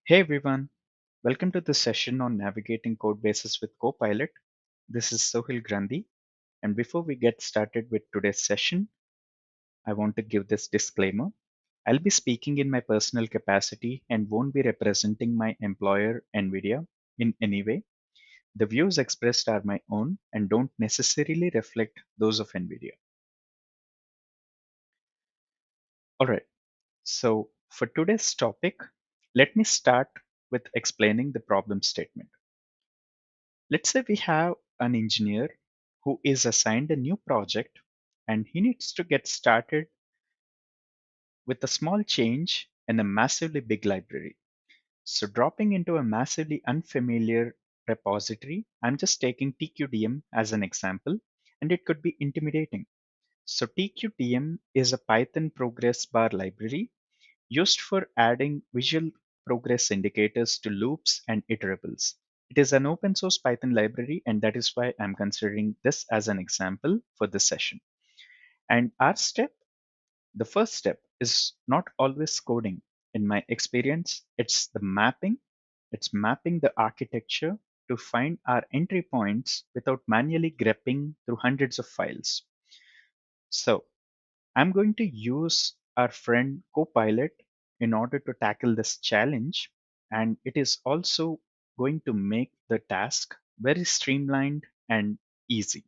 Hey everyone, welcome to this session on navigating codebases with Copilot. This is Sohil Grandi, and before we get started with today's session, I want to give this disclaimer. I'll be speaking in my personal capacity and won't be representing my employer, NVIDIA, in any way. The views expressed are my own and don't necessarily reflect those of NVIDIA. Alright, so for today's topic, let me start with explaining the problem statement. Let's say we have an engineer who is assigned a new project and he needs to get started with a small change in a massively big library. So, dropping into a massively unfamiliar repository, I'm just taking TQDM as an example, and it could be intimidating. So, TQDM is a Python progress bar library used for adding visual progress indicators to loops and iterables. It is an open source Python library, and that is why I'm considering this as an example for this session. And the first step is not always coding. In my experience, it's the mapping. It's mapping the architecture to find our entry points without manually grepping through hundreds of files. So I'm going to use our friend Copilot in order to tackle this challenge, and it is also going to make the task very streamlined and easy.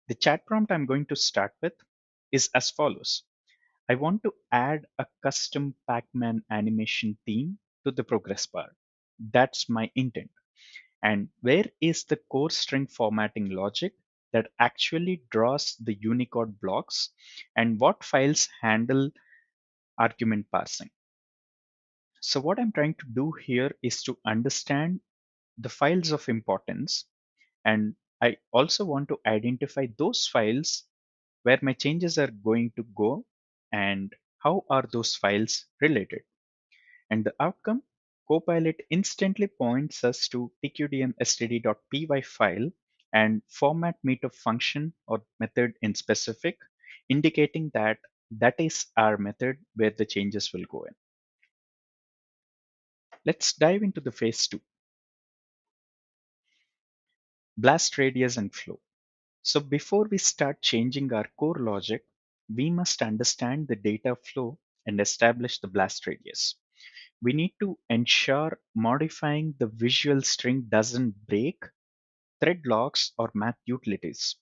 The chat prompt I'm going to start with is as follows. I want to add a custom Pac-Man animation theme to the progress bar. That's my intent. And where is the core string formatting logic that actually draws the Unicode blocks, and what files handle argument parsing? So what I'm trying to do here is to understand the files of importance, and I also want to identify those files where my changes are going to go and how are those files related. And the outcome, Copilot instantly points us to tqdm.std.py file and format meter function or method in specific, indicating that that is our method where the changes will go in. Let's dive into the phase two, blast radius and flow. So before we start changing our core logic, we must understand the data flow and establish the blast radius. We need to ensure modifying the visual string doesn't break thread locks or math utilities.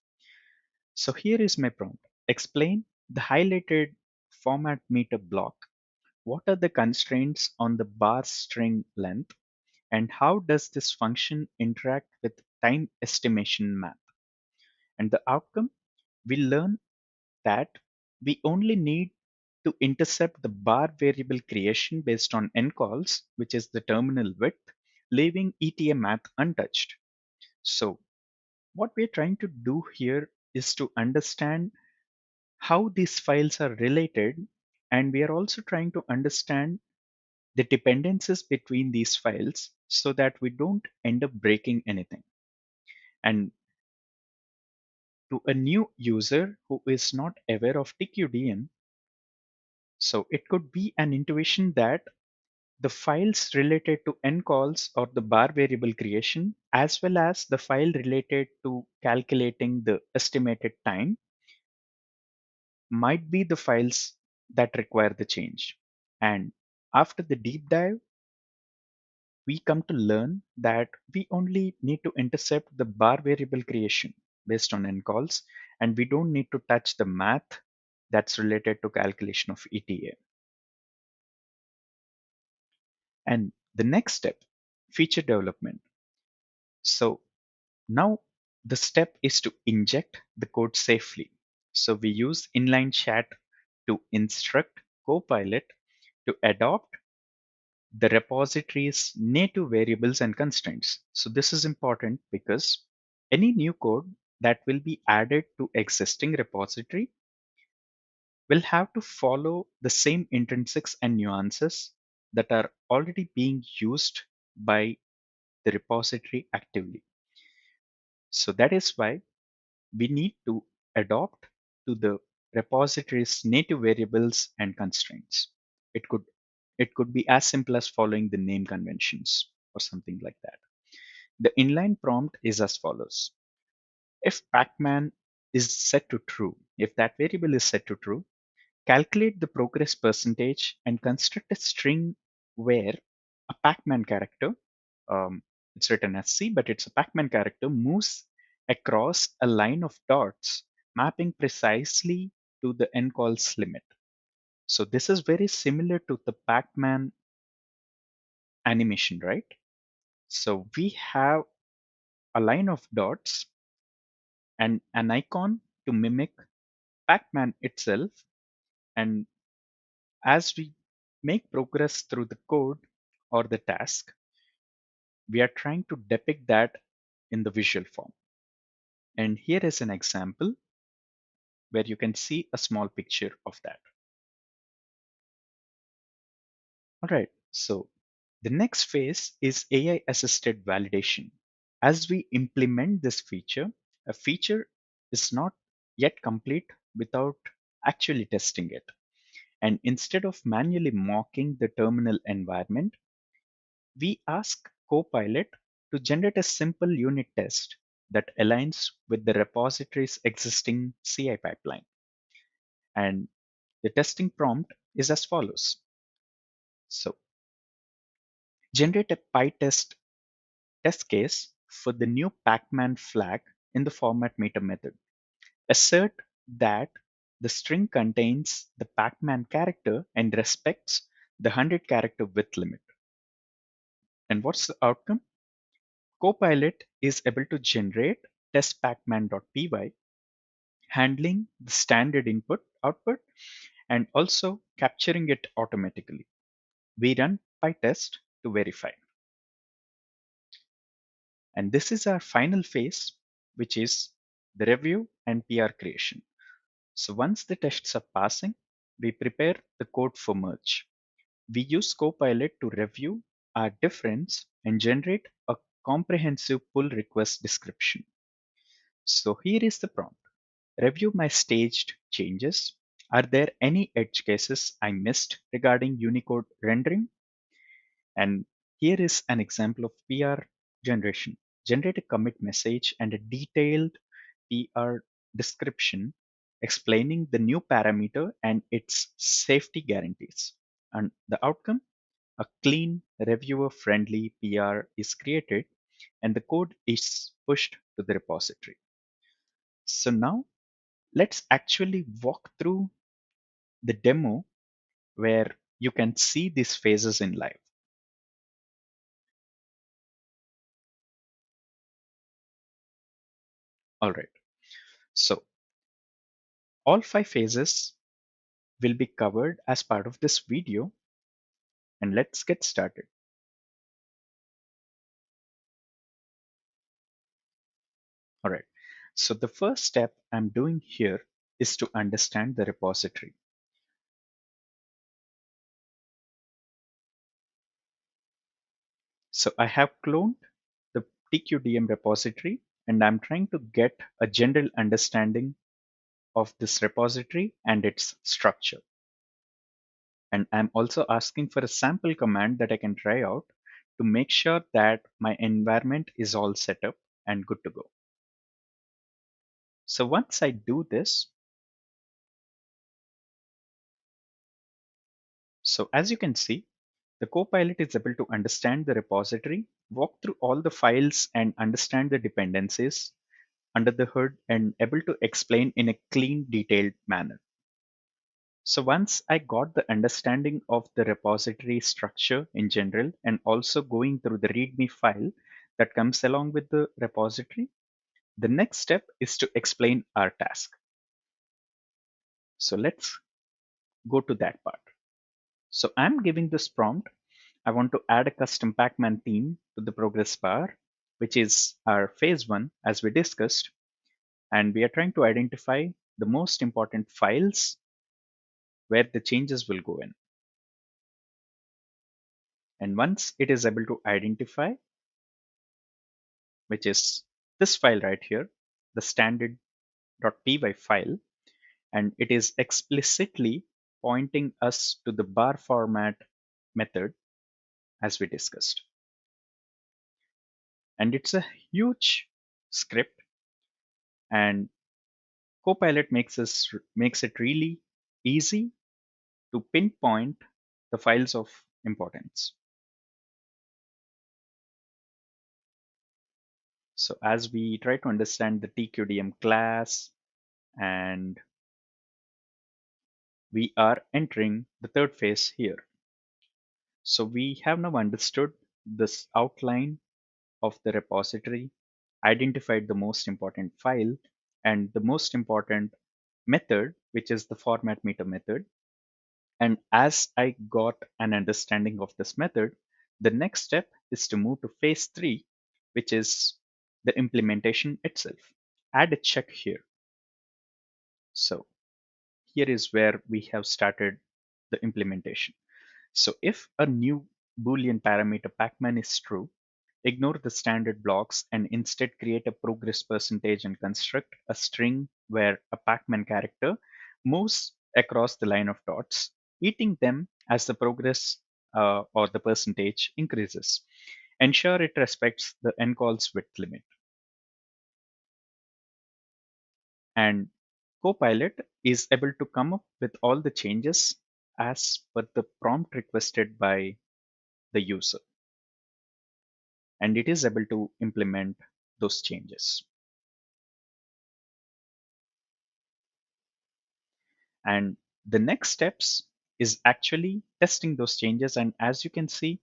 So here is my prompt. Explain the highlighted format meter block. What are the constraints on the bar string length, and how does this function interact with time estimation math? And the outcome, we learn that we only need to intercept the bar variable creation based on ncalls, which is the terminal width, leaving ETA math untouched. So what we're trying to do here is to understand how these files are related, and we are also trying to understand the dependencies between these files so that we don't end up breaking anything. And to a new user who is not aware of TQDM, so it could be an intuition that the files related to ncalls or the bar variable creation, as well as the file related to calculating the estimated time, might be the files that require the change. And after the deep dive, we come to learn that we only need to intercept the bar variable creation based on ncalls, and we don't need to touch the math that's related to calculation of ETA. And the next step, feature development. So now the step is to inject the code safely. So we use inline chat to instruct Copilot to adopt the repository's native variables and constraints. So this is important because any new code that will be added to existing repository will have to follow the same intrinsics and nuances that are already being used by the repository actively. So that is why we need to adopt to the repository's native variables and constraints. It could It could be as simple as following the name conventions or something like that. The inline prompt is as follows. If pacman is set to true, if that variable is set to true, calculate the progress percentage and construct a string where a pacman character, um, it's written as C, but it's a pacman character, moves across a line of dots mapping precisely to the encalls limit. So this is very similar to the pacman animation, right? So we have a line of dots and an icon to mimic pacman itself. And as we make progress through the code or the task, we are trying to depict that in the visual form. And here is an example where you can see a small picture of that. All right, so the next phase is AI assisted validation. As we implement this feature, a feature is not yet complete without actually testing it. And instead of manually mocking the terminal environment, we ask Copilot to generate a simple unit test that aligns with the repository's existing CI pipeline. And the testing prompt is as follows. So, generate a PyTest test case for the new pacman flag in the format meter method. Assert that the string contains the pacman character and respects the 100 character width limit. And what's the outcome? Copilot is able to generate testpacman.py, handling the standard input output and also capturing it automatically. We run PyTest to verify. And this is our final phase, which is the review and PR creation. So once the tests are passing, we prepare the code for merge. We use Copilot to review our difference and generate a comprehensive pull request description. So here is the prompt. Review my staged changes. Are there any edge cases I missed regarding Unicode rendering? And here is an example of PR generation. Generate a commit message and a detailed PR description explaining the new parameter and its safety guarantees. And the outcome? A clean, reviewer friendly PR is created and the code is pushed to the repository. So now let's actually walk through the demo where you can see these phases in live. All right. So all 5 phases will be covered as part of this video, and let's get started. All right. So the first step I'm doing here is to understand the repository. So I have cloned the TQDM repository and I'm trying to get a general understanding of this repository and its structure. And I'm also asking for a sample command that I can try out to make sure that my environment is all set up and good to go. So once I do this, so as you can see, the Copilot is able to understand the repository, walk through all the files and understand the dependencies under the hood and able to explain in a clean, detailed manner. So once I got the understanding of the repository structure in general and also going through the README file that comes along with the repository, the next step is to explain our task. So let's go to that part. So I'm giving this prompt. I want to add a custom Pacman theme to the progress bar, which is our phase one as we discussed. And we are trying to identify the most important files where the changes will go in. And once it is able to identify, which is this file right here, the standard.py file, and it is explicitly pointing us to the bar format method as we discussed. And it's a huge script, and Copilot makes it really easy to pinpoint the files of importance. So as we try to understand the TQDM class, and we are entering the third phase here. So we have now understood this outline of the repository, identified the most important file and the most important method, which is the format meter method. And as I got an understanding of this method, the next step is to move to phase three, which is the implementation itself. Add a check here. So here is where we have started the implementation. So if a new Boolean parameter pacman is true, ignore the standard blocks and instead create a progress percentage and construct a string where a pacman character moves across the line of dots, eating them as the progress or the percentage increases. Ensure it respects the encalls width limit. And Copilot is able to come up with all the changes as per the prompt requested by the user, and it is able to implement those changes. And the next steps is actually testing those changes. And as you can see,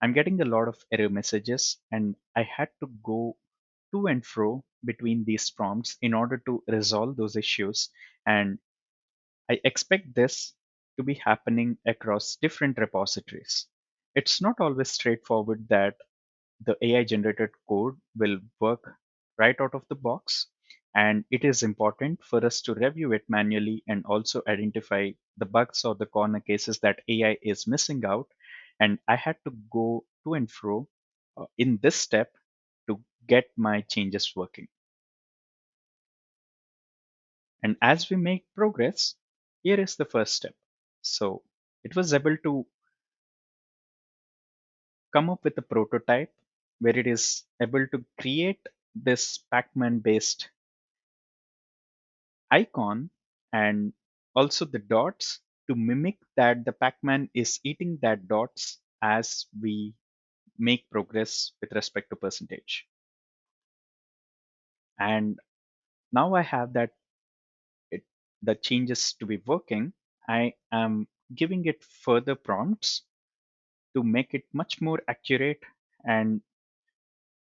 I'm getting a lot of error messages, and I had to go to and fro between these prompts in order to resolve those issues. And I expect this to be happening across different repositories. It's not always straightforward that the AI generated code will work right out of the box. And it is important for us to review it manually and also identify the bugs or the corner cases that AI is missing out. And I had to go to and fro in this step to get my changes working. And as we make progress, here is the first step. So it was able to come up with a prototype where it is able to create this Pacman based icon and also the dots to mimic that the Pacman is eating that dots as we make progress with respect to percentage. And now I have that it, the changes to be working. I am giving it further prompts to make it much more accurate and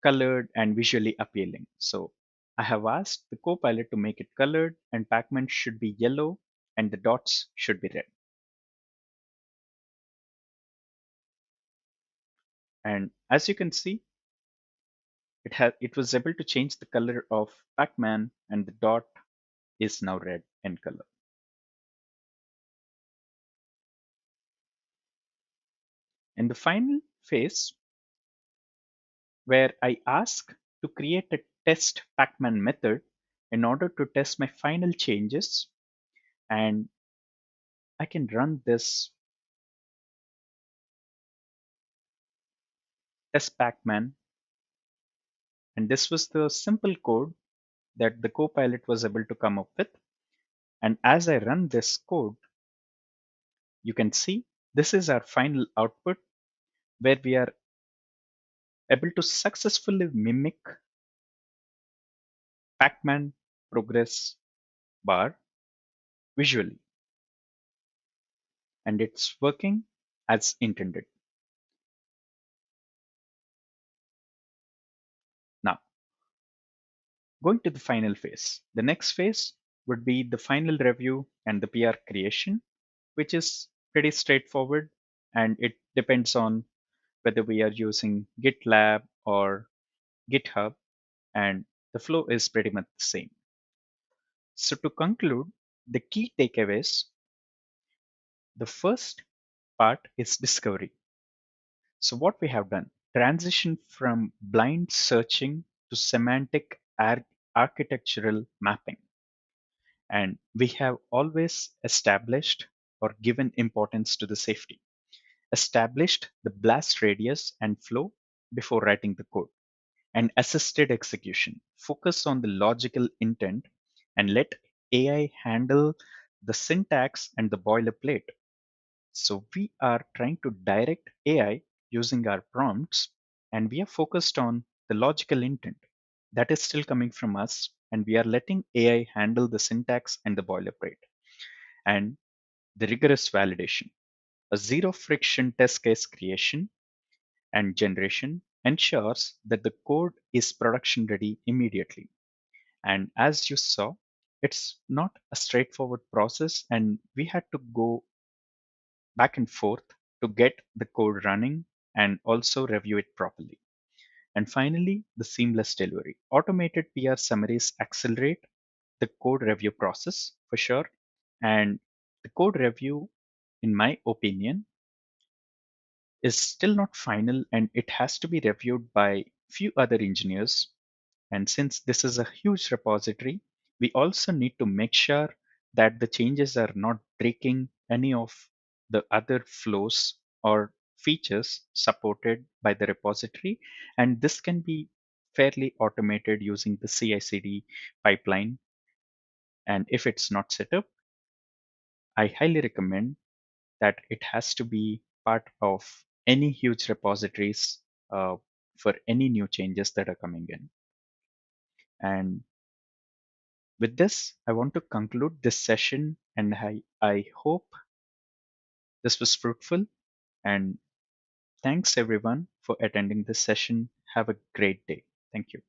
colored and visually appealing. So I have asked the Copilot to make it colored, and Pacman should be yellow and the dots should be red. And as you can see, it was able to change the color of Pacman, and the dot is now red in color. In the final phase, where I ask to create a test Pacman method in order to test my final changes, and I can run this test Pacman. And this was the simple code that the Copilot was able to come up with. And as I run this code, you can see this is our final output where we are able to successfully mimic Pacman progress bar visually. And it's working as intended. Now, going to the final phase. The next phase would be the final review and the PR creation, which is pretty straightforward, and it depends on whether we are using GitLab or GitHub, and the flow is pretty much the same. So to conclude, the key takeaways, the first part is discovery. So what we have done, transition from blind searching to semantic architectural mapping. And we have always established or given importance to the safety, established the blast radius and flow before writing the code, and assisted execution. Focus on the logical intent and let AI handle the syntax and the boilerplate. So we are trying to direct AI using our prompts, and we are focused on the logical intent. That is still coming from us, and we are letting AI handle the syntax and the boilerplate. And the rigorous validation. A zero friction test case creation and generation ensures that the code is production ready immediately. And as you saw, it's not a straightforward process, and we had to go back and forth to get the code running and also review it properly. And finally, the seamless delivery. Automated PR summaries accelerate the code review process for sure. And the code review, in my opinion, is still not final, and it has to be reviewed by few other engineers. And since this is a huge repository, we also need to make sure that the changes are not breaking any of the other flows or features supported by the repository. And this can be fairly automated using the CI/CD pipeline. And if it's not set up, I highly recommend that it has to be part of any huge repositories uh, for any new changes that are coming in. And with this, I want to conclude this session, and I hope this was fruitful. And thanks everyone for attending this session. Have a great day. Thank you.